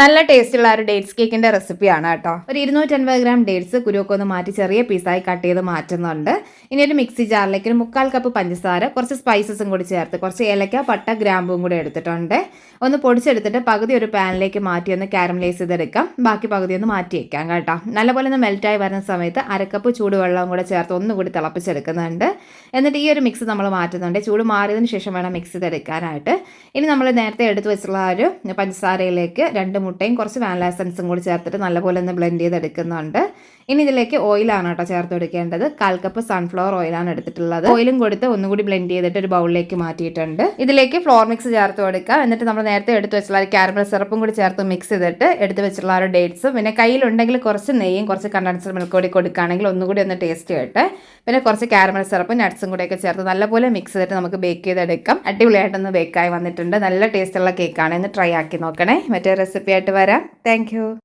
നല്ല ടേസ്റ്റുള്ള ഒരു ഡേറ്റ്സ് കേക്കിൻ്റെ റെസിപ്പിയാണ് കേട്ടോ. ഒരു 250 ഗ്രാം ഡേറ്റ്സ് കുരുവൊക്കെ ഒന്ന് മാറ്റി ചെറിയ പീസായി കട്ട് ചെയ്ത് മാറ്റുന്നുണ്ട്. ഇനി ഒരു മിക്സി ജാറിലേക്ക് ഒരു 3/4 കപ്പ് പഞ്ചസാര, കുറച്ച് സ്പൈസസും കൂടി ചേർത്ത്, കുറച്ച് ഏലക്ക, പട്ട, ഗ്രാമ്പും കൂടി എടുത്തിട്ടുണ്ട്. ഒന്ന് പൊടിച്ചെടുത്തിട്ട് പകുതി ഒരു പാനിലേക്ക് മാറ്റി ഒന്ന് കാരമലൈസ് ചെയ്തെടുക്കാം. ബാക്കി പകുതി ഒന്ന് മാറ്റി വയ്ക്കാം കേട്ടോ. നല്ലപോലെ ഒന്ന് മെൽറ്റായി വരുന്ന സമയത്ത് 1/2 കപ്പ് ചൂടുവെള്ളവും കൂടെ ചേർത്ത് ഒന്നുകൂടി തിളപ്പിച്ചെടുക്കുന്നുണ്ട്. എന്നിട്ട് ഈ ഒരു മിക്സ് നമ്മൾ മാറ്റുന്നുണ്ട്. ചൂട് മാറിയതിന് ശേഷം വേണം മിക്സ് ചെയ്തെടുക്കാനായിട്ട്. ഇനി നമ്മൾ നേരത്തെ എടുത്തു വെച്ചുള്ള ഒരു പഞ്ചസാരയിലേക്ക് 2 മുട്ടയും കുറച്ച് വാനില എസൻസും കൂടി ചേർത്തിട്ട് നല്ലപോലെ ഒന്ന് ബ്ലെൻഡ് ചെയ്തെടുക്കുന്നുണ്ട്. ഇനി ഇതിലേക്ക് ഓയിലാണ് കേട്ടോ ചേർത്ത് കൊടുക്കേണ്ടത്. 1/4 കപ്പ് സൺഫ്ലവർ ഓയിലാണ് എടുത്തിട്ടുള്ളത്. ഓയിലും കൊടുത്ത് ഒന്നുകൂടി ബ്ലെൻഡ് ചെയ്തിട്ട് ഒരു ബൗളിലേക്ക് മാറ്റിയിട്ടുണ്ട്. ഇതിലേക്ക് ഫ്ലോർ മിക്സ് ചേർത്ത് കൊടുക്കുക. എന്നിട്ട് നമ്മൾ നേരത്തെ എടുത്ത് വെച്ചുള്ള കാരമൽ സിറപ്പും കൂടി ചേർത്ത് മിക്സ് ചെയ്തിട്ട് എടുത്ത് വെച്ചുള്ള ഒരു ഡേറ്റ്സും പിന്നെ കയ്യിലുണ്ടെങ്കിൽ കുറച്ച് നെയ്യും കുറച്ച് കണ്ടൻസ്ഡ് മിൽക്ക് കൂടി കൊടുക്കുകയാണെങ്കിൽ ഒന്നുകൂടി ഒന്ന് ടേസ്റ്റ് ചെയ്യട്ടെ. പിന്നെ കുറച്ച് കാരമൽ സിറപ്പും നട്ട്സും കൂടെയൊക്കെ ചേർത്ത് നല്ലപോലെ മിക്സ് ചെയ്തിട്ട് നമുക്ക് ബേക്ക് ചെയ്തെടുക്കാം. അടിപൊളിയായിട്ടൊന്ന് ബേക്കായി വന്നിട്ടുണ്ട്. നല്ല ടേസ്റ്റുള്ള കേക്കാണ്. ഇന്ന് ട്രൈ ആക്കി നോക്കണേ. മറ്റേ റെസിപ്പി ആയിട്ട് വരാം. താങ്ക്